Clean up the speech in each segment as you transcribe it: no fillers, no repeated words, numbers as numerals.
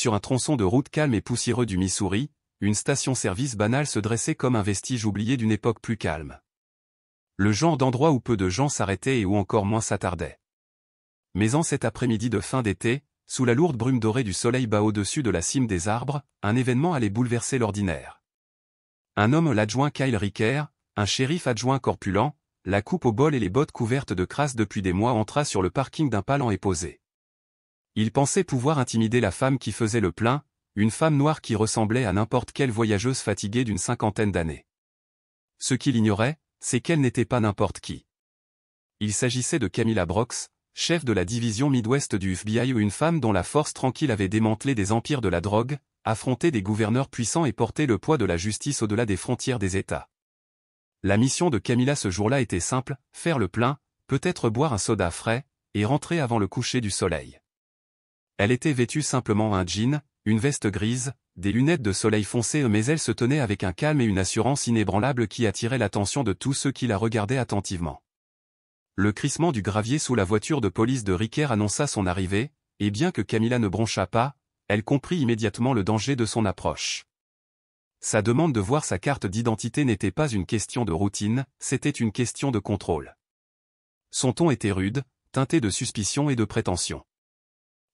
sur un tronçon de route calme et poussiéreux du Missouri, une station-service banale se dressait comme un vestige oublié d'une époque plus calme. Le genre d'endroit où peu de gens s'arrêtaient et où encore moins s'attardaient. Mais en cet après-midi de fin d'été, sous la lourde brume dorée du soleil bas au-dessus de la cime des arbres, un événement allait bouleverser l'ordinaire. Un homme, l'adjoint Kyle Ricker, un shérif adjoint corpulent, la coupe au bol et les bottes couvertes de crasse depuis des mois, entra sur le parking d'un palan et posé. Il pensait pouvoir intimider la femme qui faisait le plein, une femme noire qui ressemblait à n'importe quelle voyageuse fatiguée d'une cinquantaine d'années. Ce qu'il ignorait, c'est qu'elle n'était pas n'importe qui. Il s'agissait de Camilla Brooks, chef de la division Midwest du FBI, une femme dont la force tranquille avait démantelé des empires de la drogue, affronté des gouverneurs puissants et porté le poids de la justice au-delà des frontières des États. La mission de Camilla ce jour-là était simple, faire le plein, peut-être boire un soda frais, et rentrer avant le coucher du soleil. Elle était vêtue simplement un jean, une veste grise, des lunettes de soleil foncé, mais elle se tenait avec un calme et une assurance inébranlable qui attiraient l'attention de tous ceux qui la regardaient attentivement. Le crissement du gravier sous la voiture de police de Ricker annonça son arrivée, et bien que Camilla ne broncha pas, elle comprit immédiatement le danger de son approche. Sa demande de voir sa carte d'identité n'était pas une question de routine, c'était une question de contrôle. Son ton était rude, teinté de suspicion et de prétention.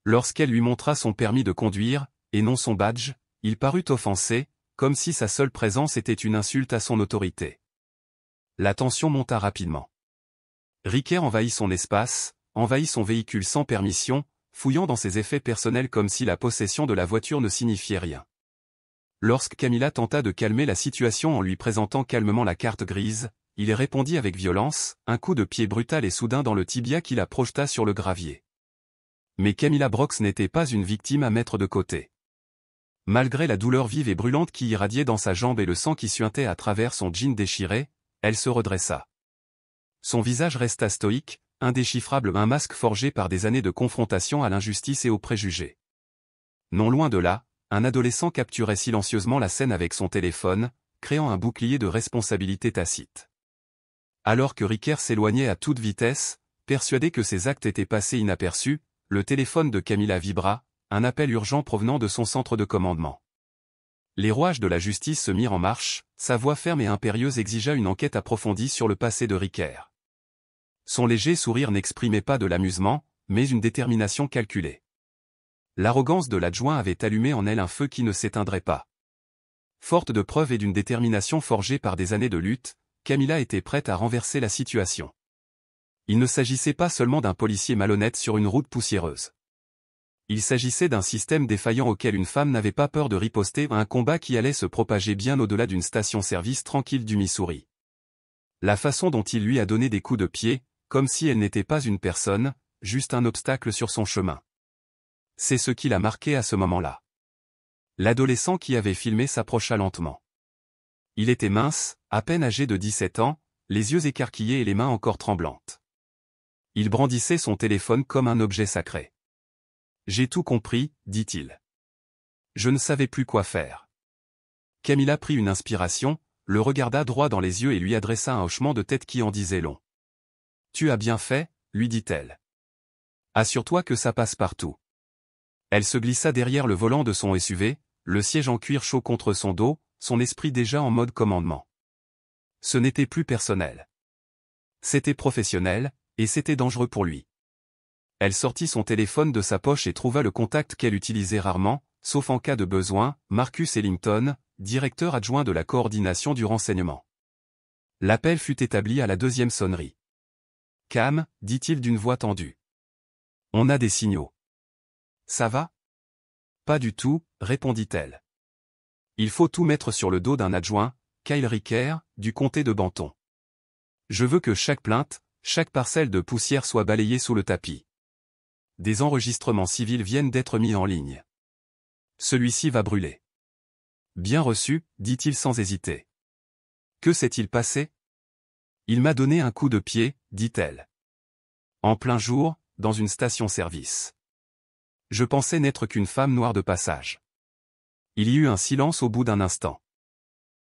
Lorsqu'elle lui montra son permis de conduire, et non son badge, il parut offensé, comme si sa seule présence était une insulte à son autorité. La tension monta rapidement. Ricker envahit son espace, envahit son véhicule sans permission, fouillant dans ses effets personnels comme si la possession de la voiture ne signifiait rien. Lorsque Camilla tenta de calmer la situation en lui présentant calmement la carte grise, il répondit avec violence, un coup de pied brutal et soudain dans le tibia qui la projeta sur le gravier. Mais Camilla Brooks n'était pas une victime à mettre de côté. Malgré la douleur vive et brûlante qui irradiait dans sa jambe et le sang qui suintait à travers son jean déchiré, elle se redressa. Son visage resta stoïque, indéchiffrable, un masque forgé par des années de confrontation à l'injustice et aux préjugés. Non loin de là, un adolescent capturait silencieusement la scène avec son téléphone, créant un bouclier de responsabilité tacite. Alors que Ricker s'éloignait à toute vitesse, persuadé que ses actes étaient passés inaperçus, le téléphone de Camilla vibra, un appel urgent provenant de son centre de commandement. Les rouages de la justice se mirent en marche, sa voix ferme et impérieuse exigea une enquête approfondie sur le passé de Ricker. Son léger sourire n'exprimait pas de l'amusement, mais une détermination calculée. L'arrogance de l'adjoint avait allumé en elle un feu qui ne s'éteindrait pas. Forte de preuves et d'une détermination forgée par des années de lutte, Camilla était prête à renverser la situation. Il ne s'agissait pas seulement d'un policier malhonnête sur une route poussiéreuse. Il s'agissait d'un système défaillant auquel une femme n'avait pas peur de riposter, un combat qui allait se propager bien au-delà d'une station-service tranquille du Missouri. La façon dont il lui a donné des coups de pied, comme si elle n'était pas une personne, juste un obstacle sur son chemin. C'est ce qui l'a marqué à ce moment-là. L'adolescent qui avait filmé s'approcha lentement. Il était mince, à peine âgé de 17 ans, les yeux écarquillés et les mains encore tremblantes. Il brandissait son téléphone comme un objet sacré. « J'ai tout compris », dit-il. Je ne savais plus quoi faire. Camilla prit une inspiration, le regarda droit dans les yeux et lui adressa un hochement de tête qui en disait long. « Tu as bien fait », lui dit-elle. « Assure-toi que ça passe partout. » Elle se glissa derrière le volant de son SUV, le siège en cuir chaud contre son dos, son esprit déjà en mode commandement. Ce n'était plus personnel. C'était professionnel, et c'était dangereux pour lui. Elle sortit son téléphone de sa poche et trouva le contact qu'elle utilisait rarement, sauf en cas de besoin, Marcus Ellington, directeur adjoint de la coordination du renseignement. L'appel fut établi à la deuxième sonnerie. « Cam », dit-il d'une voix tendue. « On a des signaux. »« Ça va ?»« Pas du tout », répondit-elle. « Il faut tout mettre sur le dos d'un adjoint, Kyle Ricker, du comté de Benton. Je veux que chaque plainte, chaque parcelle de poussière soit balayée sous le tapis. Des enregistrements civils viennent d'être mis en ligne. Celui-ci va brûler. » « Bien reçu », dit-il sans hésiter. « Que s'est-il passé ? » ?»« Il m'a donné un coup de pied, » dit-elle. « En plein jour, dans une station-service. Je pensais n'être qu'une femme noire de passage. » Il y eut un silence au bout d'un instant.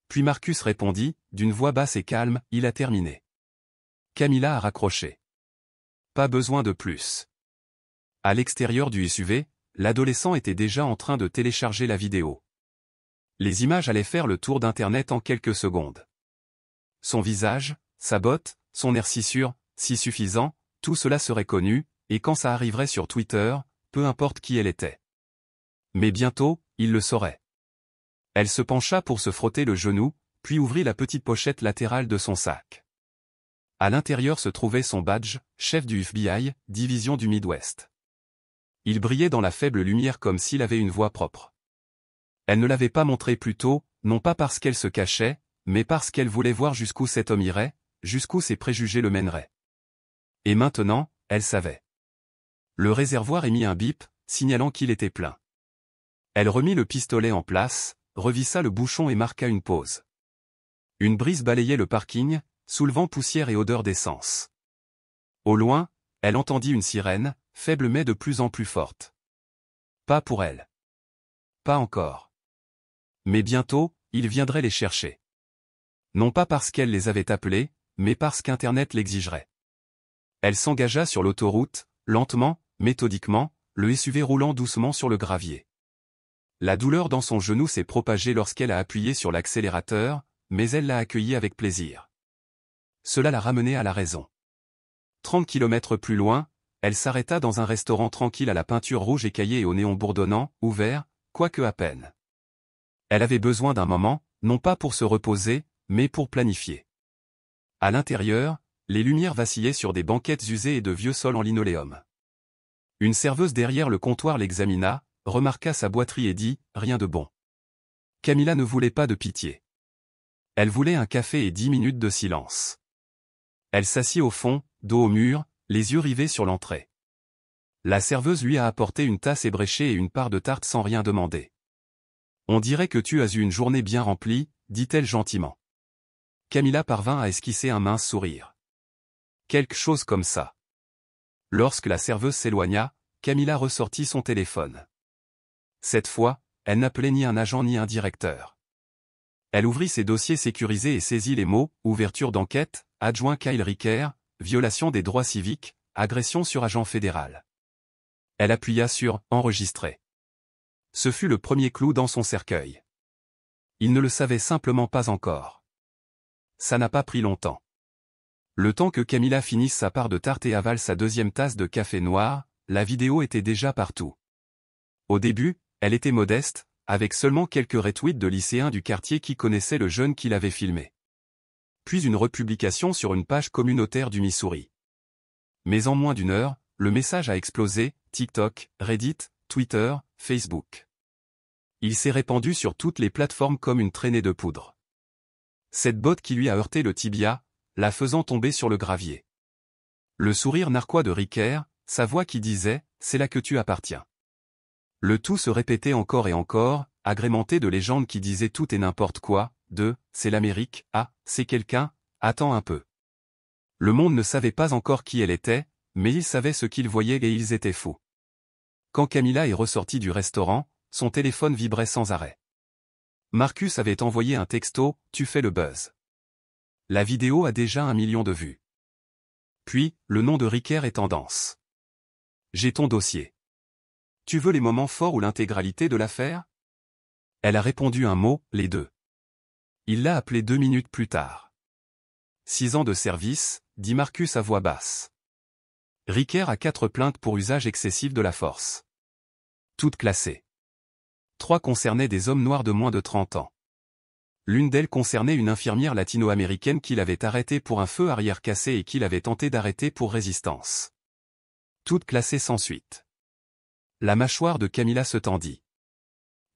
Puis Marcus répondit, d'une voix basse et calme, « Il a terminé. » Camilla a raccroché. Pas besoin de plus. À l'extérieur du SUV, l'adolescent était déjà en train de télécharger la vidéo. Les images allaient faire le tour d'Internet en quelques secondes. Son visage, sa botte, son air si sûr, si suffisant, tout cela serait connu, et quand ça arriverait sur Twitter, peu importe qui elle était. Mais bientôt, il le saurait. Elle se pencha pour se frotter le genou, puis ouvrit la petite pochette latérale de son sac. À l'intérieur se trouvait son badge, chef du FBI, division du Midwest. Il brillait dans la faible lumière comme s'il avait une voix propre. Elle ne l'avait pas montré plus tôt, non pas parce qu'elle se cachait, mais parce qu'elle voulait voir jusqu'où cet homme irait, jusqu'où ses préjugés le mèneraient. Et maintenant, elle savait. Le réservoir émit un bip, signalant qu'il était plein. Elle remit le pistolet en place, revissa le bouchon et marqua une pause. Une brise balayait le parking, soulevant poussière et odeur d'essence. Au loin, elle entendit une sirène, faible mais de plus en plus forte. Pas pour elle. Pas encore. Mais bientôt, il viendrait les chercher. Non pas parce qu'elle les avait appelés, mais parce qu'Internet l'exigerait. Elle s'engagea sur l'autoroute, lentement, méthodiquement, le SUV roulant doucement sur le gravier. La douleur dans son genou s'est propagée lorsqu'elle a appuyé sur l'accélérateur, mais elle l'a accueilli avec plaisir. Cela l'a ramenée à la raison. 30 kilomètres plus loin, elle s'arrêta dans un restaurant tranquille à la peinture rouge écaillée et au néon bourdonnant, ouvert, quoique à peine. Elle avait besoin d'un moment, non pas pour se reposer, mais pour planifier. À l'intérieur, les lumières vacillaient sur des banquettes usées et de vieux sols en linoléum. Une serveuse derrière le comptoir l'examina, remarqua sa boiterie et dit « Rien de bon ». Camilla ne voulait pas de pitié. Elle voulait un café et 10 minutes de silence. Elle s'assit au fond, dos au mur, les yeux rivés sur l'entrée. La serveuse lui a apporté une tasse ébréchée et une part de tarte sans rien demander. « On dirait que tu as eu une journée bien remplie », dit-elle gentiment. Camilla parvint à esquisser un mince sourire. Quelque chose comme ça. Lorsque la serveuse s'éloigna, Camilla ressortit son téléphone. Cette fois, elle n'appelait ni un agent ni un directeur. Elle ouvrit ses dossiers sécurisés et saisit les mots « ouverture d'enquête »,« adjoint Kyle Ricker »,« violation des droits civiques »,« agression sur agent fédéral ». Elle appuya sur « enregistrer ». Ce fut le premier clou dans son cercueil. Il ne le savait simplement pas encore. Ça n'a pas pris longtemps. Le temps que Camilla finisse sa part de tarte et avale sa deuxième tasse de café noir, la vidéo était déjà partout. Au début, elle était modeste, avec seulement quelques retweets de lycéens du quartier qui connaissaient le jeune qui l'avait filmé. Puis une republication sur une page communautaire du Missouri. Mais en moins d'une heure, le message a explosé, TikTok, Reddit, Twitter, Facebook. Il s'est répandu sur toutes les plateformes comme une traînée de poudre. Cette botte qui lui a heurté le tibia, la faisant tomber sur le gravier. Le sourire narquois de Ricker, sa voix qui disait « C'est là que tu appartiens ». Le tout se répétait encore et encore, agrémenté de légendes qui disaient tout et n'importe quoi, de « c'est l'Amérique »,« ah, c'est quelqu'un, attends un peu ». Le monde ne savait pas encore qui elle était, mais ils savaient ce qu'ils voyaient et ils étaient fous. Quand Camilla est ressortie du restaurant, son téléphone vibrait sans arrêt. Marcus avait envoyé un texto « Tu fais le buzz ». La vidéo a déjà 1 million de vues. Puis, le nom de Ricker est tendance. J'ai ton dossier. Tu veux les moments forts ou l'intégralité de l'affaire? Elle a répondu un mot, les deux. Il l'a appelé 2 minutes plus tard. 6 ans de service, dit Marcus à voix basse. Ricker a 4 plaintes pour usage excessif de la force. Toutes classées. 3 concernaient des hommes noirs de moins de 30 ans. L'une d'elles concernait une infirmière latino-américaine qu'il avait arrêtée pour un feu arrière cassé et qu'il avait tenté d'arrêter pour résistance. Toutes classées sans suite. La mâchoire de Camilla se tendit.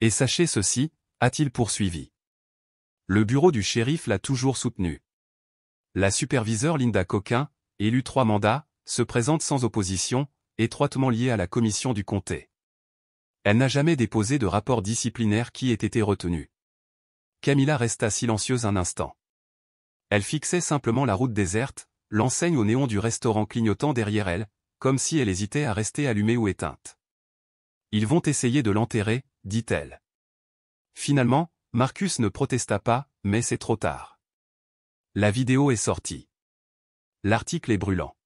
Et sachez ceci, a-t-il poursuivi. Le bureau du shérif l'a toujours soutenu. La superviseure Linda Coquin, élue 3 mandats, se présente sans opposition, étroitement liée à la commission du comté. Elle n'a jamais déposé de rapport disciplinaire qui ait été retenu. Camilla resta silencieuse un instant. Elle fixait simplement la route déserte, l'enseigne au néon du restaurant clignotant derrière elle, comme si elle hésitait à rester allumée ou éteinte. Ils vont essayer de l'enterrer, dit-elle. Finalement, Marcus ne protesta pas, mais c'est trop tard. La vidéo est sortie. L'article est brûlant.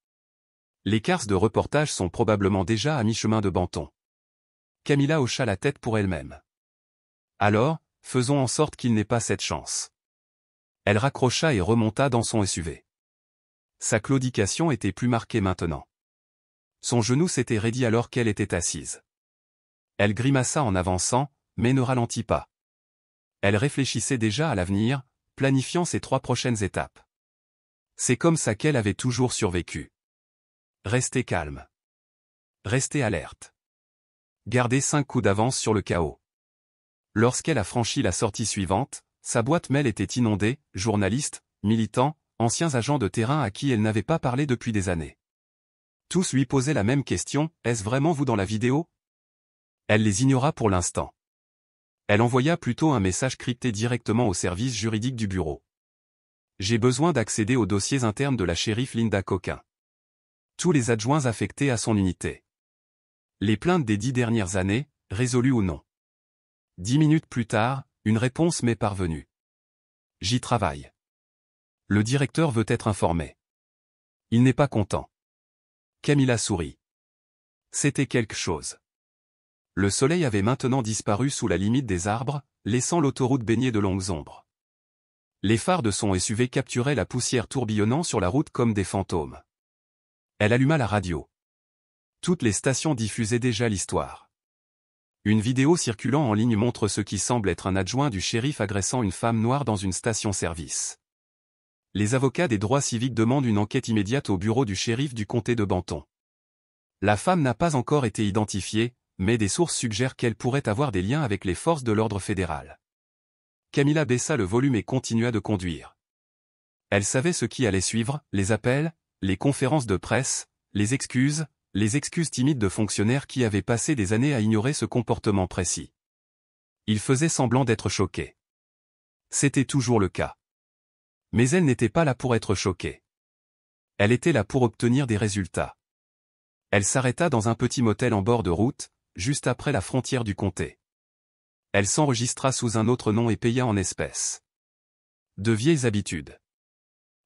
Les cases de reportage sont probablement déjà à mi-chemin de Banton. Camilla hocha la tête pour elle-même. Alors, faisons en sorte qu'il n'ait pas cette chance. Elle raccrocha et remonta dans son SUV. Sa claudication était plus marquée maintenant. Son genou s'était raidi alors qu'elle était assise. Elle grimaça en avançant, mais ne ralentit pas. Elle réfléchissait déjà à l'avenir, planifiant ses 3 prochaines étapes. C'est comme ça qu'elle avait toujours survécu. Rester calme. Rester alerte. Garder 5 coups d'avance sur le chaos. Lorsqu'elle a franchi la sortie suivante, sa boîte mail était inondée, journalistes, militants, anciens agents de terrain à qui elle n'avait pas parlé depuis des années. Tous lui posaient la même question, est-ce vraiment vous dans la vidéo? Elle les ignora pour l'instant. Elle envoya plutôt un message crypté directement au service juridique du bureau. J'ai besoin d'accéder aux dossiers internes de la shérif Linda Coquin. Tous les adjoints affectés à son unité. Les plaintes des 10 dernières années, résolues ou non. 10 minutes plus tard, une réponse m'est parvenue. J'y travaille. Le directeur veut être informé. Il n'est pas content. Camilla sourit. C'était quelque chose. Le soleil avait maintenant disparu sous la limite des arbres, laissant l'autoroute baignée de longues ombres. Les phares de son SUV capturaient la poussière tourbillonnant sur la route comme des fantômes. Elle alluma la radio. Toutes les stations diffusaient déjà l'histoire. Une vidéo circulant en ligne montre ce qui semble être un adjoint du shérif agressant une femme noire dans une station-service. Les avocats des droits civiques demandent une enquête immédiate au bureau du shérif du comté de Banton. La femme n'a pas encore été identifiée, mais des sources suggèrent qu'elle pourrait avoir des liens avec les forces de l'ordre fédéral. Camilla baissa le volume et continua de conduire. Elle savait ce qui allait suivre, les appels, les conférences de presse, les excuses timides de fonctionnaires qui avaient passé des années à ignorer ce comportement précis. Ils faisaient semblant d'être choqués. C'était toujours le cas. Mais elle n'était pas là pour être choquée. Elle était là pour obtenir des résultats. Elle s'arrêta dans un petit motel en bord de route, juste après la frontière du comté. Elle s'enregistra sous un autre nom et paya en espèces. De vieilles habitudes.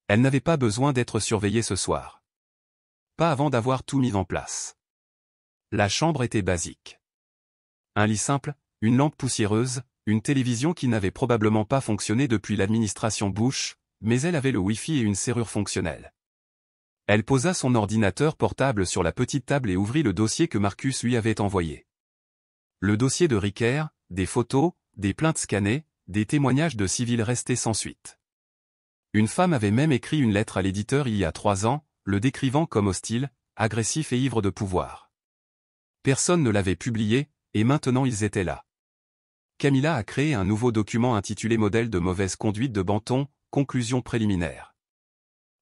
Elle n'avait pas besoin d'être surveillée ce soir. Pas avant d'avoir tout mis en place. La chambre était basique. Un lit simple, une lampe poussiéreuse, une télévision qui n'avait probablement pas fonctionné depuis l'administration Bush, mais elle avait le Wi-Fi et une serrure fonctionnelle. Elle posa son ordinateur portable sur la petite table et ouvrit le dossier que Marcus lui avait envoyé. Le dossier de Ricker, des photos, des plaintes scannées, des témoignages de civils restés sans suite. Une femme avait même écrit une lettre à l'éditeur il y a 3 ans, le décrivant comme hostile, agressif et ivre de pouvoir. Personne ne l'avait publié, et maintenant ils étaient là. Camilla a créé un nouveau document intitulé Modèle de mauvaise conduite de Banton, conclusion préliminaire.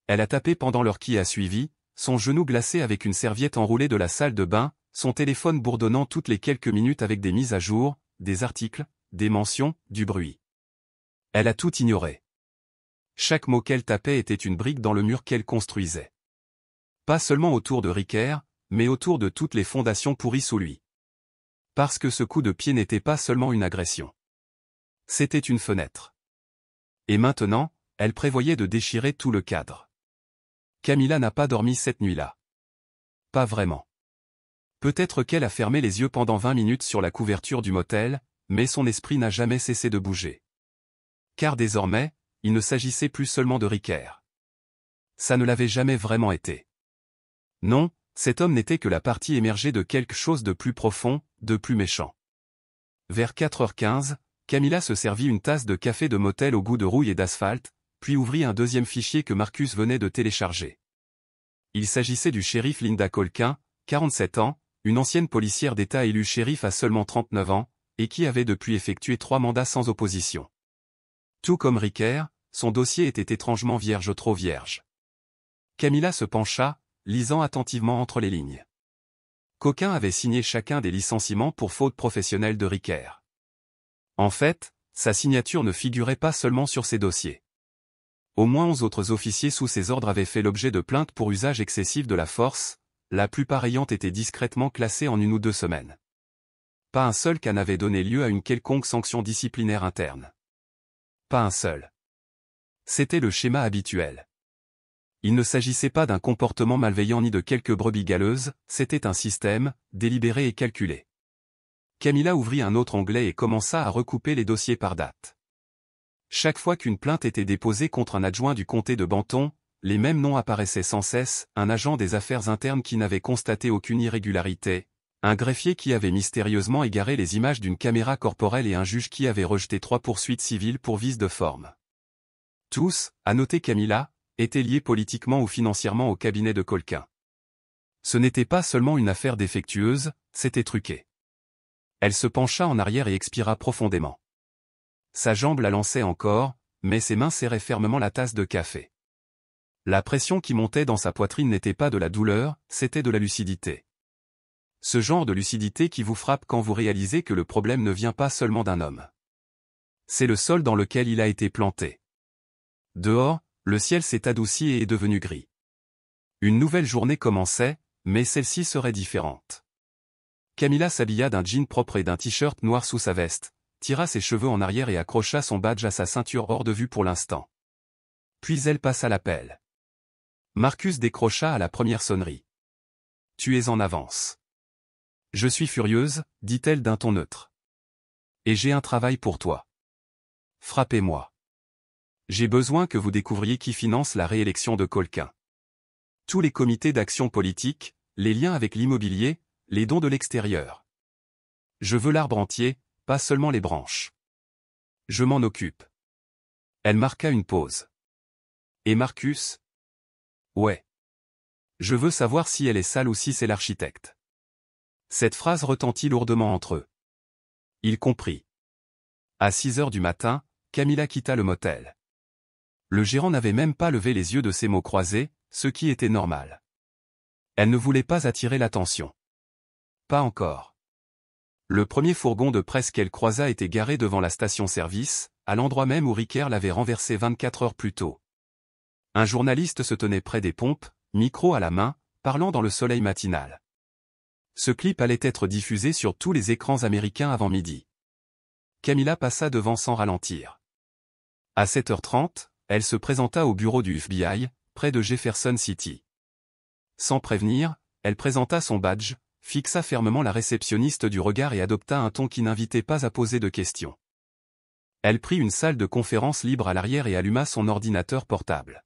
Elle a tapé pendant l'heure qui a suivi, son genou glacé avec une serviette enroulée de la salle de bain, son téléphone bourdonnant toutes les quelques minutes avec des mises à jour, des articles, des mentions, du bruit. Elle a tout ignoré. Chaque mot qu'elle tapait était une brique dans le mur qu'elle construisait. Pas seulement autour de Ricker, mais autour de toutes les fondations pourries sous lui. Parce que ce coup de pied n'était pas seulement une agression. C'était une fenêtre. Et maintenant, elle prévoyait de déchirer tout le cadre. Camilla n'a pas dormi cette nuit-là. Pas vraiment. Peut-être qu'elle a fermé les yeux pendant 20 minutes sur la couverture du motel, mais son esprit n'a jamais cessé de bouger. Car désormais, il ne s'agissait plus seulement de Ricker. Ça ne l'avait jamais vraiment été. Non, cet homme n'était que la partie émergée de quelque chose de plus profond, de plus méchant. Vers 4h15, Camilla se servit une tasse de café de motel au goût de rouille et d'asphalte, puis ouvrit un deuxième fichier que Marcus venait de télécharger. Il s'agissait du shérif Linda Coquin, 47 ans, une ancienne policière d'État élue shérif à seulement 39 ans, et qui avait depuis effectué 3 mandats sans opposition. Tout comme Ricker, son dossier était étrangement vierge, trop vierge. Camilla se pencha, lisant attentivement entre les lignes. Coquin avait signé chacun des licenciements pour faute professionnelle de Ricker. En fait, sa signature ne figurait pas seulement sur ces dossiers. Au moins 11 autres officiers sous ses ordres avaient fait l'objet de plaintes pour usage excessif de la force, la plupart ayant été discrètement classés en 1 ou 2 semaines. Pas un seul cas n'avait donné lieu à une quelconque sanction disciplinaire interne. Pas un seul. C'était le schéma habituel. Il ne s'agissait pas d'un comportement malveillant ni de quelques brebis galeuses, c'était un système, délibéré et calculé. Camilla ouvrit un autre onglet et commença à recouper les dossiers par date. Chaque fois qu'une plainte était déposée contre un adjoint du comté de Banton, les mêmes noms apparaissaient sans cesse, un agent des affaires internes qui n'avait constaté aucune irrégularité, un greffier qui avait mystérieusement égaré les images d'une caméra corporelle et un juge qui avait rejeté 3 poursuites civiles pour vice de forme. Tous, à noter Camilla, étaient liés politiquement ou financièrement au cabinet de Colquin. Ce n'était pas seulement une affaire défectueuse, c'était truqué. Elle se pencha en arrière et expira profondément. Sa jambe la lançait encore, mais ses mains serraient fermement la tasse de café. La pression qui montait dans sa poitrine n'était pas de la douleur, c'était de la lucidité. Ce genre de lucidité qui vous frappe quand vous réalisez que le problème ne vient pas seulement d'un homme. C'est le sol dans lequel il a été planté. Dehors, le ciel s'est adouci et est devenu gris. Une nouvelle journée commençait, mais celle-ci serait différente. Camilla s'habilla d'un jean propre et d'un t-shirt noir sous sa veste, tira ses cheveux en arrière et accrocha son badge à sa ceinture hors de vue pour l'instant. Puis elle passa l'appel. Marcus décrocha à la première sonnerie. « Tu es en avance. »« Je suis furieuse, dit-elle d'un ton neutre. Et j'ai un travail pour toi. Frappez-moi. J'ai besoin que vous découvriez qui finance la réélection de Colquin. Tous les comités d'action politique, les liens avec l'immobilier, les dons de l'extérieur. Je veux l'arbre entier, pas seulement les branches. Je m'en occupe. » Elle marqua une pause. « Et Marcus ? » ?»« Ouais. Je veux savoir si elle est sale ou si c'est l'architecte. » Cette phrase retentit lourdement entre eux. Il comprit. À 6 heures du matin, Camilla quitta le motel. Le gérant n'avait même pas levé les yeux de ses mots croisés, ce qui était normal. Elle ne voulait pas attirer l'attention. Pas encore. Le premier fourgon de presse qu'elle croisa était garé devant la station-service, à l'endroit même où Ricker l'avait renversé 24 heures plus tôt. Un journaliste se tenait près des pompes, micro à la main, parlant dans le soleil matinal. Ce clip allait être diffusé sur tous les écrans américains avant midi. Camilla passa devant sans ralentir. À 7h30, elle se présenta au bureau du FBI, près de Jefferson City. Sans prévenir, elle présenta son badge, fixa fermement la réceptionniste du regard et adopta un ton qui n'invitait pas à poser de questions. Elle prit une salle de conférence libre à l'arrière et alluma son ordinateur portable.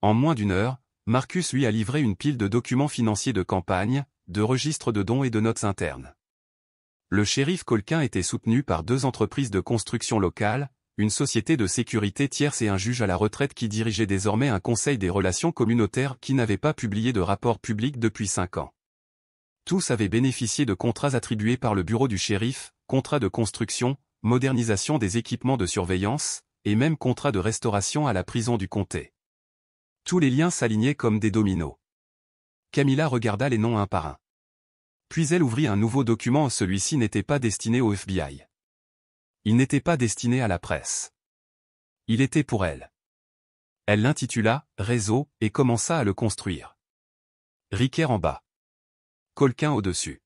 En moins d'une heure, Marcus lui a livré une pile de documents financiers de campagne, de registres de dons et de notes internes. Le shérif Colquin était soutenu par 2 entreprises de construction locales, une société de sécurité tierce et un juge à la retraite qui dirigeait désormais un conseil des relations communautaires qui n'avait pas publié de rapport public depuis 5 ans. Tous avaient bénéficié de contrats attribués par le bureau du shérif, contrats de construction, modernisation des équipements de surveillance, et même contrats de restauration à la prison du comté. Tous les liens s'alignaient comme des dominos. Camilla regarda les noms un par un. Puis elle ouvrit un nouveau document, celui-ci n'était pas destiné au FBI. Il n'était pas destiné à la presse. Il était pour elle. Elle l'intitula « Réseau » et commença à le construire. Ricker en bas. Colquin au-dessus.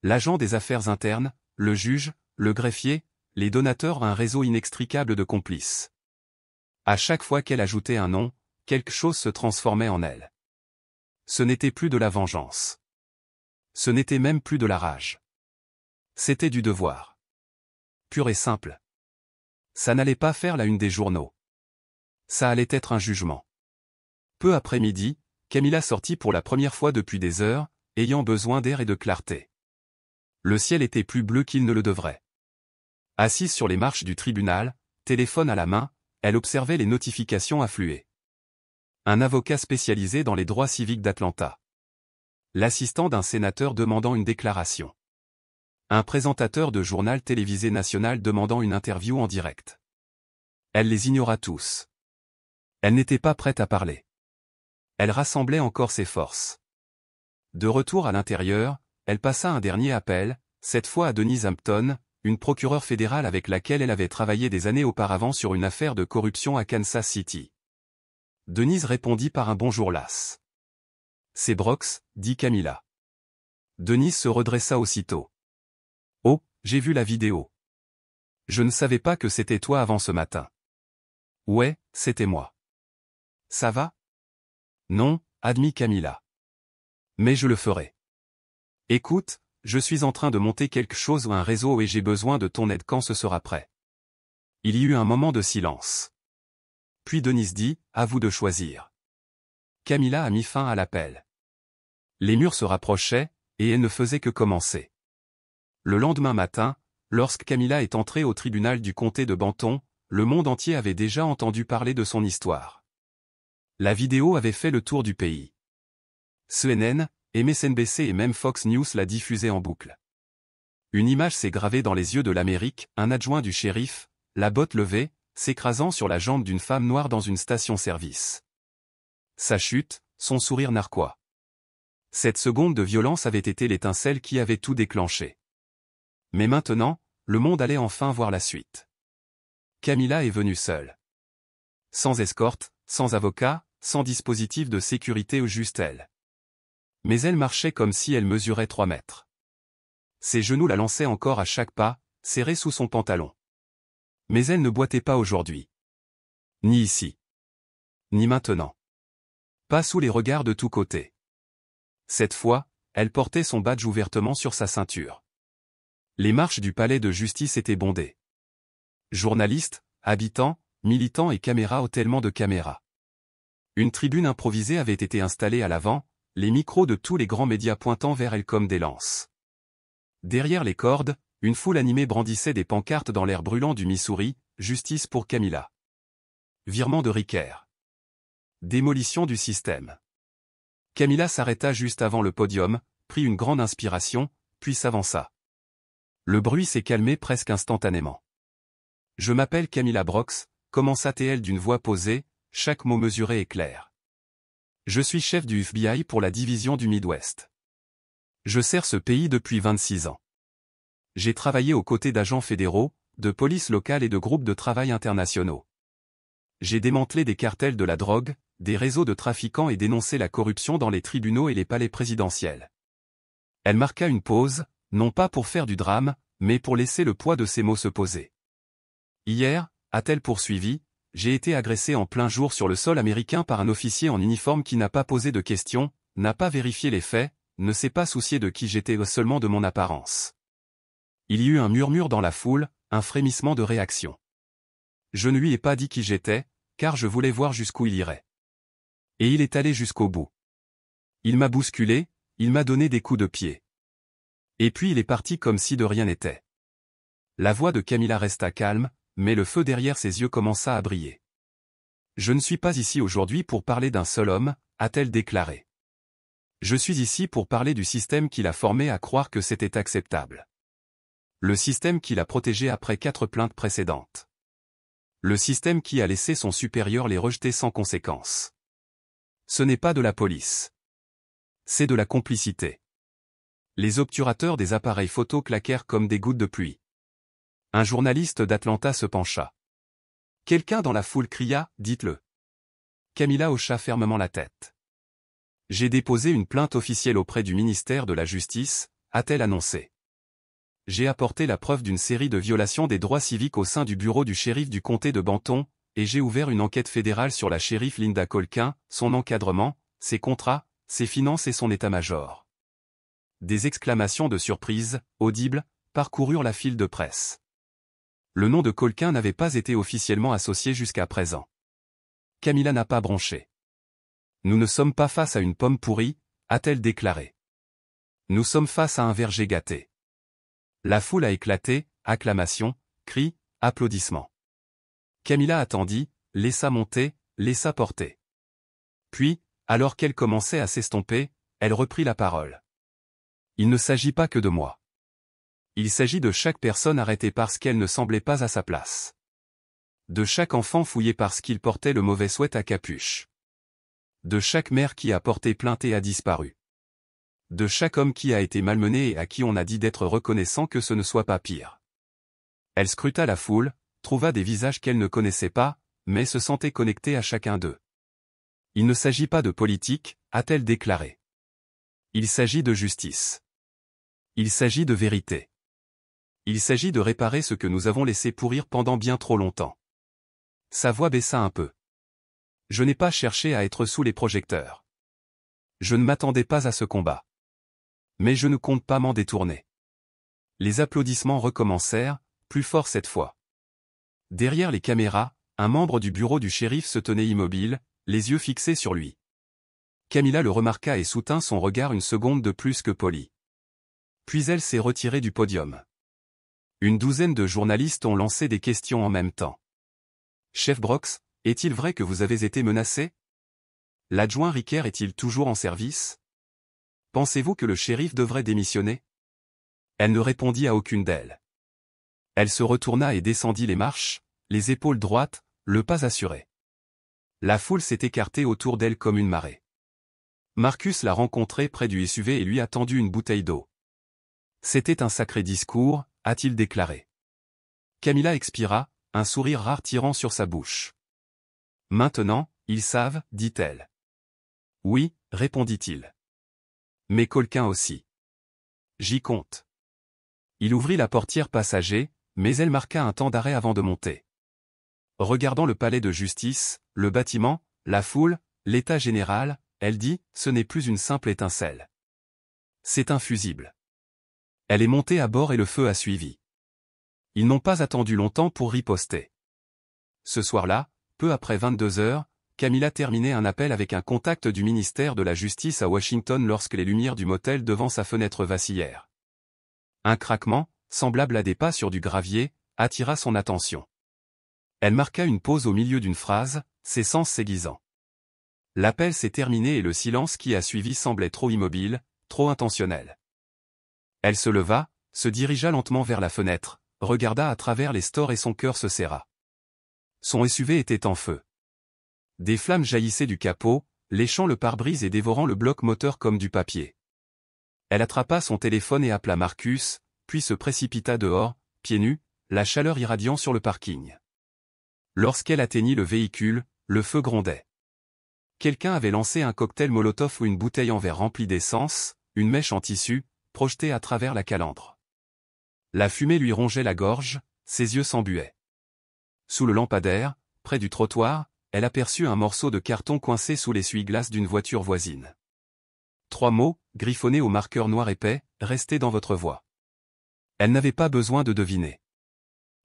L'agent des affaires internes, le juge, le greffier, les donateurs, un réseau inextricable de complices. À chaque fois qu'elle ajoutait un nom, quelque chose se transformait en elle. Ce n'était plus de la vengeance. Ce n'était même plus de la rage. C'était du devoir. Pur et simple. Ça n'allait pas faire la une des journaux. Ça allait être un jugement. Peu après midi, Camilla sortit pour la première fois depuis des heures, ayant besoin d'air et de clarté. Le ciel était plus bleu qu'il ne le devrait. Assise sur les marches du tribunal, téléphone à la main, elle observait les notifications affluer. Un avocat spécialisé dans les droits civiques d'Atlanta. L'assistant d'un sénateur demandant une déclaration. Un présentateur de journal télévisé national demandant une interview en direct. Elle les ignora tous. Elle n'était pas prête à parler. Elle rassemblait encore ses forces. De retour à l'intérieur, elle passa un dernier appel, cette fois à Denise Hampton, une procureure fédérale avec laquelle elle avait travaillé des années auparavant sur une affaire de corruption à Kansas City. Denise répondit par un bonjour las. « C'est Brox, dit Camilla. » Denise se redressa aussitôt. « Oh, j'ai vu la vidéo. Je ne savais pas que c'était toi avant ce matin. »« Ouais, c'était moi. »« Ça va ?»« Non, admit Camilla. Mais je le ferai. Écoute, je suis en train de monter quelque chose ou un réseau et j'ai besoin de ton aide quand ce sera prêt. Il y eut un moment de silence. Puis Denise dit, à vous de choisir. Camilla a mis fin à l'appel. Les murs se rapprochaient, et elle ne faisait que commencer. Le lendemain matin, lorsque Camilla est entrée au tribunal du comté de Benton, le monde entier avait déjà entendu parler de son histoire. La vidéo avait fait le tour du pays. CNN, MSNBC et même Fox News la diffusaient en boucle. Une image s'est gravée dans les yeux de l'Amérique, un adjoint du shérif, la botte levée, s'écrasant sur la jambe d'une femme noire dans une station-service. Sa chute, son sourire narquois. Cette seconde de violence avait été l'étincelle qui avait tout déclenché. Mais maintenant, le monde allait enfin voir la suite. Camilla est venue seule. Sans escorte, sans avocat, sans dispositif de sécurité ou juste elle. Mais elle marchait comme si elle mesurait 3 mètres. Ses genoux la lançaient encore à chaque pas, serrés sous son pantalon. Mais elle ne boitait pas aujourd'hui. Ni ici. Ni maintenant. Pas sous les regards de tous côtés. Cette fois, elle portait son badge ouvertement sur sa ceinture. Les marches du palais de justice étaient bondées. Journalistes, habitants, militants et caméras tellement de caméras. Une tribune improvisée avait été installée à l'avant, les micros de tous les grands médias pointant vers elle comme des lances. Derrière les cordes, une foule animée brandissait des pancartes dans l'air brûlant du Missouri, justice pour Camilla. Virement de Ricaire. Démolition du système. Camilla s'arrêta juste avant le podium, prit une grande inspiration, puis s'avança. Le bruit s'est calmé presque instantanément. Je m'appelle Camilla Brox, commença-t-elle d'une voix posée, chaque mot mesuré et clair. Je suis chef du FBI pour la division du Midwest. Je sers ce pays depuis 26 ans. J'ai travaillé aux côtés d'agents fédéraux, de police locale et de groupes de travail internationaux. J'ai démantelé des cartels de la drogue, des réseaux de trafiquants et dénoncé la corruption dans les tribunaux et les palais présidentiels. Elle marqua une pause, non pas pour faire du drame, mais pour laisser le poids de ses mots se poser. Hier, a-t-elle poursuivi, j'ai été agressé en plein jour sur le sol américain par un officier en uniforme qui n'a pas posé de questions, n'a pas vérifié les faits, ne s'est pas soucié de qui j'étais seulement de mon apparence. Il y eut un murmure dans la foule, un frémissement de réaction. Je ne lui ai pas dit qui j'étais, car je voulais voir jusqu'où il irait. Et il est allé jusqu'au bout. Il m'a bousculé, il m'a donné des coups de pied. Et puis il est parti comme si de rien n'était. La voix de Camilla resta calme, mais le feu derrière ses yeux commença à briller. Je ne suis pas ici aujourd'hui pour parler d'un seul homme, a-t-elle déclaré. Je suis ici pour parler du système qui l'a formé à croire que c'était acceptable. Le système qui l'a protégé après 4 plaintes précédentes. Le système qui a laissé son supérieur les rejeter sans conséquence. Ce n'est pas de la police. C'est de la complicité. Les obturateurs des appareils photo claquèrent comme des gouttes de pluie. Un journaliste d'Atlanta se pencha. Quelqu'un dans la foule cria, dites-le. Camilla hocha fermement la tête. J'ai déposé une plainte officielle auprès du ministère de la Justice, a-t-elle annoncé. J'ai apporté la preuve d'une série de violations des droits civiques au sein du bureau du shérif du comté de Benton, et j'ai ouvert une enquête fédérale sur la shérif Linda Colquin, son encadrement, ses contrats, ses finances et son état-major. Des exclamations de surprise, audibles, parcoururent la file de presse. Le nom de Colquin n'avait pas été officiellement associé jusqu'à présent. Camilla n'a pas bronché. Nous ne sommes pas face à une pomme pourrie, a-t-elle déclaré. Nous sommes face à un verger gâté. La foule a éclaté, acclamations, cris, applaudissements. Camilla attendit, laissa monter, laissa porter. Puis, alors qu'elle commençait à s'estomper, elle reprit la parole. Il ne s'agit pas que de moi. Il s'agit de chaque personne arrêtée parce qu'elle ne semblait pas à sa place. De chaque enfant fouillé parce qu'il portait le mauvais sweat à capuche. De chaque mère qui a porté plainte et a disparu. De chaque homme qui a été malmené et à qui on a dit d'être reconnaissant que ce ne soit pas pire. Elle scruta la foule, trouva des visages qu'elle ne connaissait pas, mais se sentait connectée à chacun d'eux. Il ne s'agit pas de politique, a-t-elle déclaré. Il s'agit de justice. Il s'agit de vérité. Il s'agit de réparer ce que nous avons laissé pourrir pendant bien trop longtemps. Sa voix baissa un peu. Je n'ai pas cherché à être sous les projecteurs. Je ne m'attendais pas à ce combat. Mais je ne compte pas m'en détourner. Les applaudissements recommencèrent, plus forts cette fois. Derrière les caméras, un membre du bureau du shérif se tenait immobile, les yeux fixés sur lui. Camilla le remarqua et soutint son regard une seconde de plus que poli. Puis elle s'est retirée du podium. Une douzaine de journalistes ont lancé des questions en même temps. « Chef Brox, est-il vrai que vous avez été menacé? L'adjoint Ricker est-il toujours en service? Pensez-vous que le shérif devrait démissionner ?» Elle ne répondit à aucune d'elles. Elle se retourna et descendit les marches, les épaules droites, le pas assuré. La foule s'est écartée autour d'elle comme une marée. Marcus l'a rencontré près du SUV et lui a tendu une bouteille d'eau. C'était un sacré discours, a-t-il déclaré. Camilla expira, un sourire rare tirant sur sa bouche. Maintenant, ils savent, dit-elle. Oui, répondit-il. Mais quelqu'un aussi. J'y compte. Il ouvrit la portière passager, mais elle marqua un temps d'arrêt avant de monter. Regardant le palais de justice, le bâtiment, la foule, l'état général, elle dit, ce n'est plus une simple étincelle. C'est un fusible. Elle est montée à bord et le feu a suivi. Ils n'ont pas attendu longtemps pour riposter. Ce soir-là, peu après 22 heures, Camilla terminait un appel avec un contact du ministère de la Justice à Washington lorsque les lumières du motel devant sa fenêtre vacillèrent. Un craquement, semblable à des pas sur du gravier, attira son attention. Elle marqua une pause au milieu d'une phrase, ses sens s'aiguisant. L'appel s'est terminé et le silence qui a suivi semblait trop immobile, trop intentionnel. Elle se leva, se dirigea lentement vers la fenêtre, regarda à travers les stores et son cœur se serra. Son SUV était en feu. Des flammes jaillissaient du capot, léchant le pare-brise et dévorant le bloc moteur comme du papier. Elle attrapa son téléphone et appela Marcus, puis se précipita dehors, pieds nus, la chaleur irradiant sur le parking. Lorsqu'elle atteignit le véhicule, le feu grondait. Quelqu'un avait lancé un cocktail Molotov ou une bouteille en verre remplie d'essence, une mèche en tissu, projetée à travers la calandre. La fumée lui rongeait la gorge, ses yeux s'embuaient. Sous le lampadaire, près du trottoir, elle aperçut un morceau de carton coincé sous l'essuie-glace d'une voiture voisine. 3 mots, griffonnés au marqueur noir épais, restez dans votre voie. Elle n'avait pas besoin de deviner.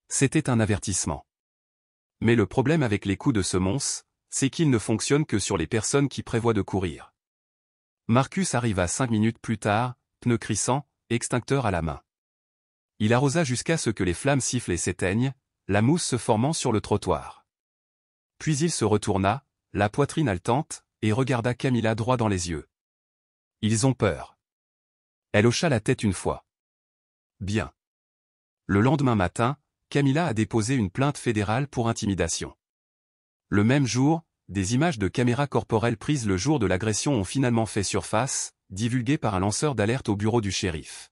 C'était un avertissement. Mais le problème avec les coups de semonce, c'est qu'ils ne fonctionnent que sur les personnes qui prévoient de courir. Marcus arriva 5 minutes plus tard, pneus crissants, extincteur à la main. Il arrosa jusqu'à ce que les flammes sifflent et s'éteignent, la mousse se formant sur le trottoir. Puis il se retourna, la poitrine haletante, et regarda Camilla droit dans les yeux. Ils ont peur. Elle hocha la tête une fois. Bien. Le lendemain matin, Camilla a déposé une plainte fédérale pour intimidation. Le même jour, des images de caméras corporelles prises le jour de l'agression ont finalement fait surface, divulguées par un lanceur d'alerte au bureau du shérif.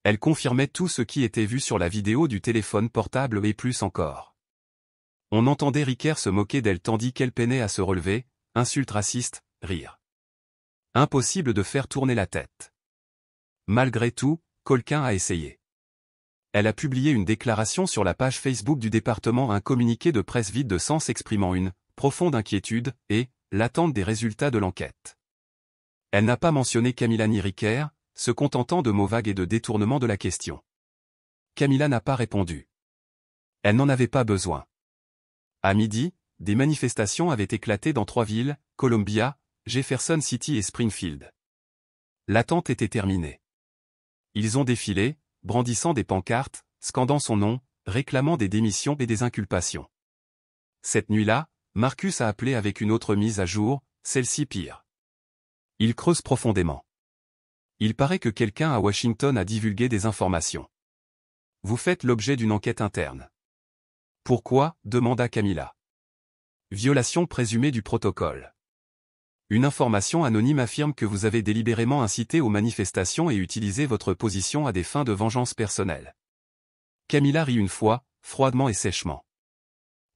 Elle confirmait tout ce qui était vu sur la vidéo du téléphone portable et plus encore. On entendait Ricker se moquer d'elle tandis qu'elle peinait à se relever, insultes racistes, rire. Impossible de faire tourner la tête. Malgré tout, quelqu'un a essayé. Elle a publié une déclaration sur la page Facebook du département, un communiqué de presse vide de sens exprimant une profonde inquiétude et l'attente des résultats de l'enquête. Elle n'a pas mentionné Camilla ni Ricker, se contentant de mots vagues et de détournements de la question. Camilla n'a pas répondu. Elle n'en avait pas besoin. À midi, des manifestations avaient éclaté dans 3 villes, Columbia, Jefferson City et Springfield. L'attente était terminée. Ils ont défilé, brandissant des pancartes, scandant son nom, réclamant des démissions et des inculpations. Cette nuit-là, Marcus a appelé avec une autre mise à jour, celle-ci pire. Il creuse profondément. Il paraît que quelqu'un à Washington a divulgué des informations. Vous faites l'objet d'une enquête interne. Pourquoi, demanda Camilla. Violation présumée du protocole. Une information anonyme affirme que vous avez délibérément incité aux manifestations et utilisé votre position à des fins de vengeance personnelle. Camilla rit une fois, froidement et sèchement.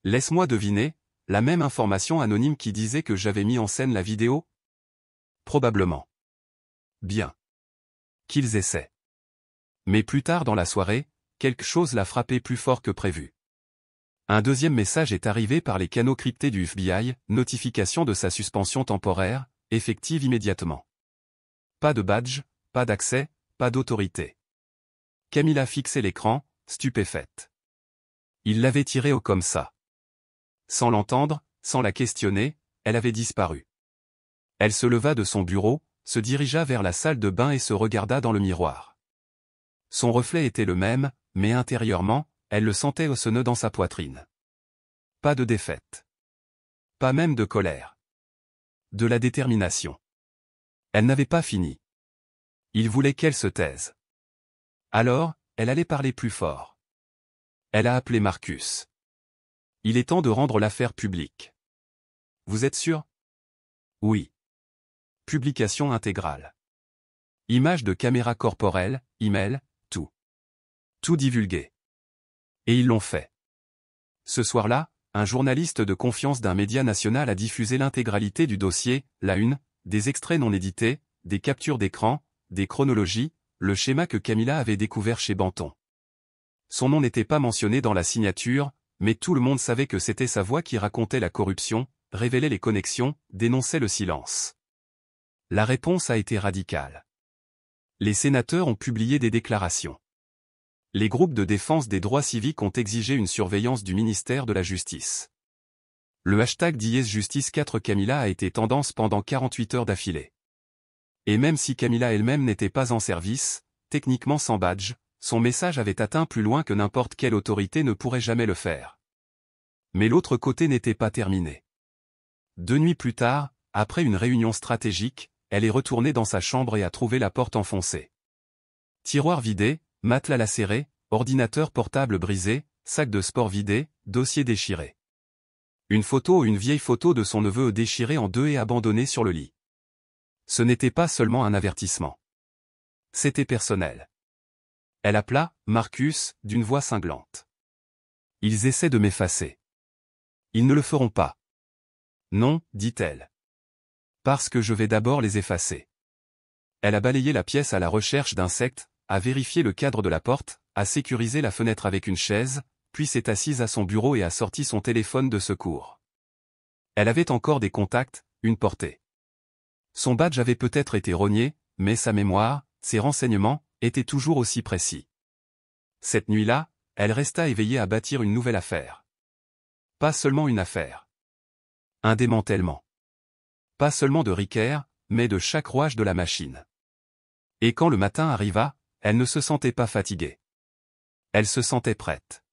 Laisse-moi deviner, la même information anonyme qui disait que j'avais mis en scène la vidéo? Probablement. Bien. Qu'ils essaient. Mais plus tard dans la soirée, quelque chose l'a frappé plus fort que prévu. Un deuxième message est arrivé par les canaux cryptés du FBI, notification de sa suspension temporaire, effective immédiatement. Pas de badge, pas d'accès, pas d'autorité. Camilla fixait l'écran, stupéfaite. Il l'avait tirée au comme ça. Sans l'entendre, sans la questionner, elle avait disparu. Elle se leva de son bureau, se dirigea vers la salle de bain et se regarda dans le miroir. Son reflet était le même, mais intérieurement, elle le sentait osseux dans sa poitrine. Pas de défaite. Pas même de colère. De la détermination. Elle n'avait pas fini. Il voulait qu'elle se taise. Alors, elle allait parler plus fort. Elle a appelé Marcus. Il est temps de rendre l'affaire publique. Vous êtes sûr? Oui. Publication intégrale. Images de caméra corporelle, email, tout. Tout divulgué. Et ils l'ont fait. Ce soir-là, un journaliste de confiance d'un média national a diffusé l'intégralité du dossier, la une, des extraits non édités, des captures d'écran, des chronologies, le schéma que Camilla avait découvert chez Banton. Son nom n'était pas mentionné dans la signature, mais tout le monde savait que c'était sa voix qui racontait la corruption, révélait les connexions, dénonçait le silence. La réponse a été radicale. Les sénateurs ont publié des déclarations. Les groupes de défense des droits civiques ont exigé une surveillance du ministère de la Justice. Le hashtag #DiesJustice4 Camilla a été tendance pendant 48 heures d'affilée. Et même si Camilla elle-même n'était pas en service, techniquement sans badge, son message avait atteint plus loin que n'importe quelle autorité ne pourrait jamais le faire. Mais l'autre côté n'était pas terminé. 2 nuits plus tard, après une réunion stratégique, elle est retournée dans sa chambre et a trouvé la porte enfoncée. Tiroir vidé, matelas lacéré, ordinateur portable brisé, sac de sport vidé, dossier déchiré. Une vieille photo de son neveu déchiré en deux et abandonné sur le lit. Ce n'était pas seulement un avertissement. C'était personnel. Elle appela Marcus d'une voix cinglante. Ils essaient de m'effacer. Ils ne le feront pas. Non, dit-elle. Parce que je vais d'abord les effacer. Elle a balayé la pièce à la recherche d'insectes, a vérifié le cadre de la porte, a sécurisé la fenêtre avec une chaise, puis s'est assise à son bureau et a sorti son téléphone de secours. Elle avait encore des contacts, une portée. Son badge avait peut-être été rogné, mais sa mémoire, ses renseignements, étaient toujours aussi précis. Cette nuit-là, elle resta éveillée à bâtir une nouvelle affaire. Pas seulement une affaire. Un démantèlement. Pas seulement de Ricker, mais de chaque rouage de la machine. Et quand le matin arriva, elle ne se sentait pas fatiguée. Elle se sentait prête.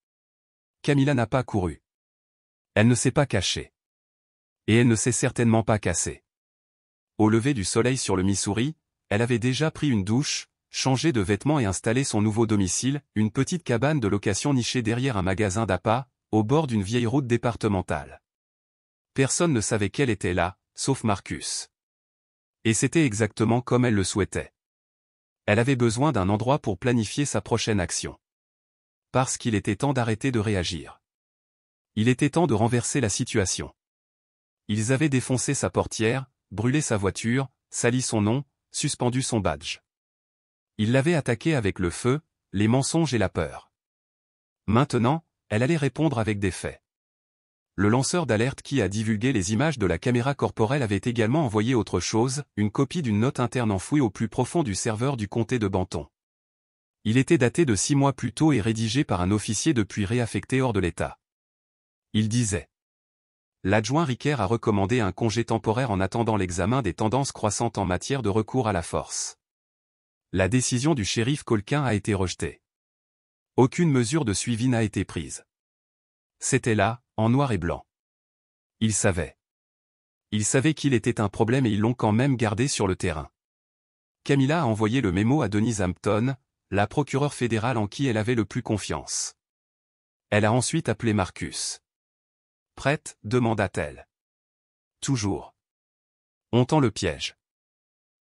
Camilla n'a pas couru. Elle ne s'est pas cachée. Et elle ne s'est certainement pas cassée. Au lever du soleil sur le Missouri, elle avait déjà pris une douche, changé de vêtements et installé son nouveau domicile, une petite cabane de location nichée derrière un magasin d'appât, au bord d'une vieille route départementale. Personne ne savait qu'elle était là, sauf Marcus. Et c'était exactement comme elle le souhaitait. Elle avait besoin d'un endroit pour planifier sa prochaine action. Parce qu'il était temps d'arrêter de réagir. Il était temps de renverser la situation. Ils avaient défoncé sa portière, brûlé sa voiture, sali son nom, suspendu son badge. Ils l'avaient attaqué avec le feu, les mensonges et la peur. Maintenant, elle allait répondre avec des faits. Le lanceur d'alerte qui a divulgué les images de la caméra corporelle avait également envoyé autre chose, une copie d'une note interne enfouie au plus profond du serveur du comté de Banton. Il était daté de 6 mois plus tôt et rédigé par un officier depuis réaffecté hors de l'État. Il disait: l'adjoint Ricker a recommandé un congé temporaire en attendant l'examen des tendances croissantes en matière de recours à la force. La décision du shérif Colquin a été rejetée. Aucune mesure de suivi n'a été prise. C'était là, en noir et blanc. Ils savaient. Ils savaient qu'il était un problème et ils l'ont quand même gardé sur le terrain. Camilla a envoyé le mémo à Denise Hampton, la procureure fédérale en qui elle avait le plus confiance. Elle a ensuite appelé Marcus. Prête, demanda-t-elle. Toujours. On tend le piège.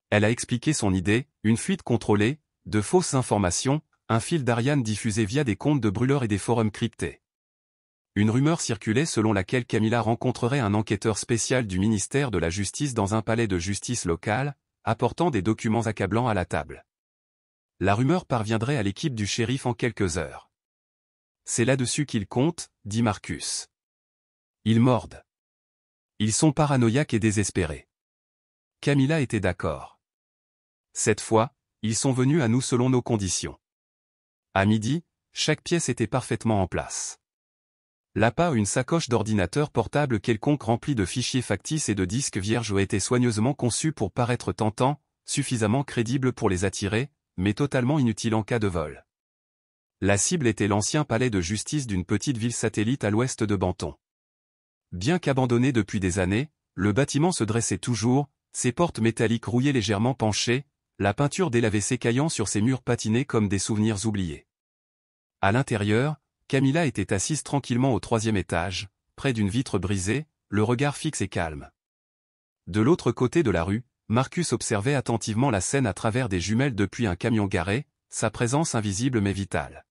Elle a expliqué son idée, une fuite contrôlée, de fausses informations, un fil d'Ariane diffusé via des comptes de brûleurs et des forums cryptés. Une rumeur circulait selon laquelle Camilla rencontrerait un enquêteur spécial du ministère de la Justice dans un palais de justice local, apportant des documents accablants à la table. La rumeur parviendrait à l'équipe du shérif en quelques heures. C'est là-dessus qu'ils comptent, dit Marcus. Ils mordent. Ils sont paranoïaques et désespérés. Camilla était d'accord. Cette fois, ils sont venus à nous selon nos conditions. À midi, chaque pièce était parfaitement en place. L'appât ou une sacoche d'ordinateur portable quelconque remplie de fichiers factices et de disques vierges a été soigneusement conçu pour paraître tentant, suffisamment crédible pour les attirer, mais totalement inutile en cas de vol. La cible était l'ancien palais de justice d'une petite ville satellite à l'ouest de Banton. Bien qu'abandonné depuis des années, le bâtiment se dressait toujours, ses portes métalliques rouillées légèrement penchées, la peinture délavée s'écaillant sur ses murs patinés comme des souvenirs oubliés. À l'intérieur, Camilla était assise tranquillement au 3e étage, près d'une vitre brisée, le regard fixe et calme. De l'autre côté de la rue, Marcus observait attentivement la scène à travers des jumelles depuis un camion garé, sa présence invisible mais vitale.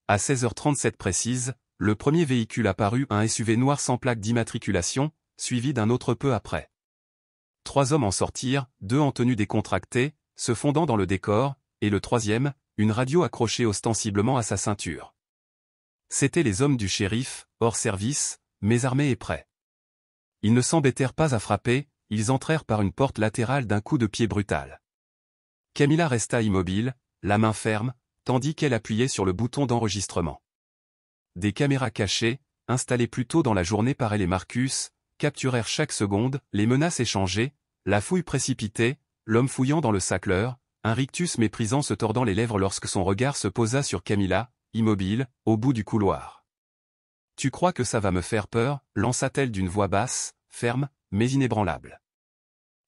À 16h37 précise, le premier véhicule apparut, un SUV noir sans plaque d'immatriculation, suivi d'un autre peu après. 3 hommes en sortirent, 2 en tenue décontractée, se fondant dans le décor, et le troisième, une radio accrochée ostensiblement à sa ceinture. C'étaient les hommes du shérif, hors service, mais armés et prêts. Ils ne s'embêtèrent pas à frapper, ils entrèrent par une porte latérale d'un coup de pied brutal. Camilla resta immobile, la main ferme, tandis qu'elle appuyait sur le bouton d'enregistrement. Des caméras cachées, installées plus tôt dans la journée par elle et Marcus, capturèrent chaque seconde, les menaces échangées, la fouille précipitée, l'homme fouillant dans le sac leur, un rictus méprisant se tordant les lèvres lorsque son regard se posa sur Camilla, immobile, au bout du couloir. « Tu crois que ça va me faire peur » lança-t-elle d'une voix basse, ferme, mais inébranlable.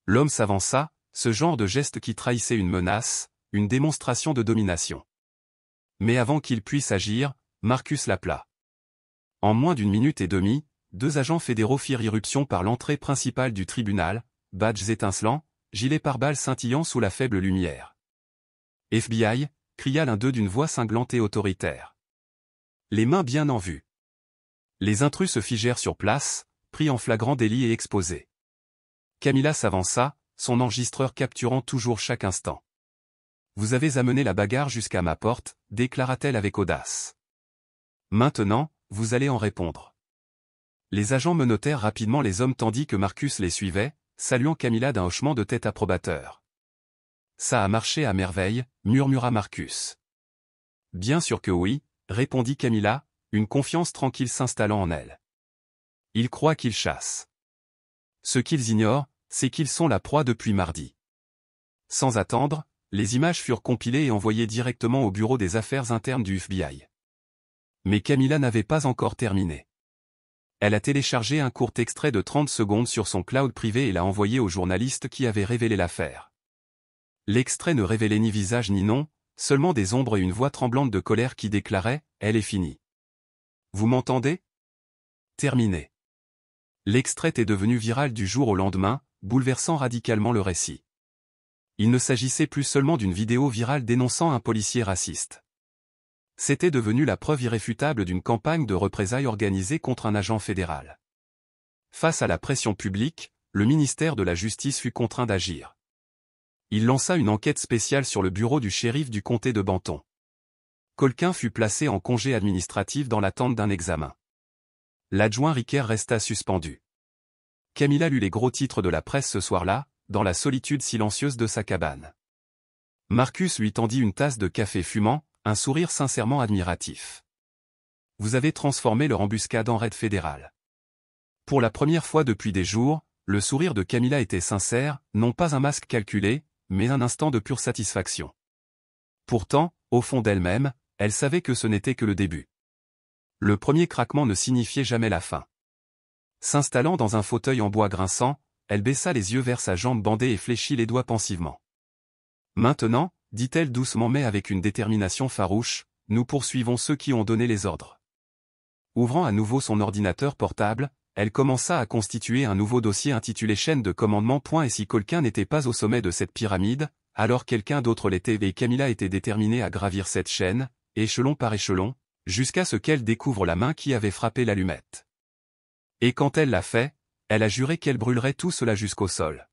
L'homme s'avança, ce genre de geste qui trahissait une menace, une démonstration de domination. Mais avant qu'il puisse agir, Marcus l'appela. En moins d'une minute et demie, 2 agents fédéraux firent irruption par l'entrée principale du tribunal, badges étincelants, gilets pare-balles scintillant sous la faible lumière. « FBI » cria l'un d'eux d'une voix cinglante et autoritaire. Les mains bien en vue. Les intrus se figèrent sur place, pris en flagrant délit et exposés. Camilla s'avança, son enregistreur capturant toujours chaque instant. « Vous avez amené la bagarre jusqu'à ma porte » déclara-t-elle avec audace. « Maintenant, vous allez en répondre. » Les agents menottèrent rapidement les hommes tandis que Marcus les suivait, saluant Camilla d'un hochement de tête approbateur. « Ça a marché à merveille » murmura Marcus. « Bien sûr que oui » répondit Camilla, une confiance tranquille s'installant en elle. « Ils croient qu'ils chassent. Ce qu'ils ignorent, c'est qu'ils sont la proie depuis mardi. » Sans attendre, les images furent compilées et envoyées directement au bureau des affaires internes du FBI. Mais Camilla n'avait pas encore terminé. Elle a téléchargé un court extrait de 30 secondes sur son cloud privé et l'a envoyé au journaliste qui avait révélé l'affaire. L'extrait ne révélait ni visage ni nom, seulement des ombres et une voix tremblante de colère qui déclarait « Elle est finie. » Vous m'entendez ? Terminé. L'extrait est devenu viral du jour au lendemain, bouleversant radicalement le récit. Il ne s'agissait plus seulement d'une vidéo virale dénonçant un policier raciste. C'était devenu la preuve irréfutable d'une campagne de représailles organisée contre un agent fédéral. Face à la pression publique, le ministère de la Justice fut contraint d'agir. Il lança une enquête spéciale sur le bureau du shérif du comté de Banton. Colquin fut placé en congé administratif dans l'attente d'un examen. L'adjoint Riquer resta suspendu. Camilla lut les gros titres de la presse ce soir-là, dans la solitude silencieuse de sa cabane. Marcus lui tendit une tasse de café fumant, un sourire sincèrement admiratif. « Vous avez transformé leur embuscade en raid fédéral. » Pour la première fois depuis des jours, le sourire de Camilla était sincère, non pas un masque calculé, mais un instant de pure satisfaction. Pourtant, au fond d'elle-même, elle savait que ce n'était que le début. Le premier craquement ne signifiait jamais la fin. S'installant dans un fauteuil en bois grinçant, elle baissa les yeux vers sa jambe bandée et fléchit les doigts pensivement. « Maintenant, » dit-elle doucement mais avec une détermination farouche, « nous poursuivons ceux qui ont donné les ordres. » Ouvrant à nouveau son ordinateur portable, elle commença à constituer un nouveau dossier intitulé chaîne de commandement. Et si Colquin n'était pas au sommet de cette pyramide, alors quelqu'un d'autre l'était et Camilla était déterminée à gravir cette chaîne, échelon par échelon, jusqu'à ce qu'elle découvre la main qui avait frappé l'allumette. Et quand elle l'a fait, elle a juré qu'elle brûlerait tout cela jusqu'au sol.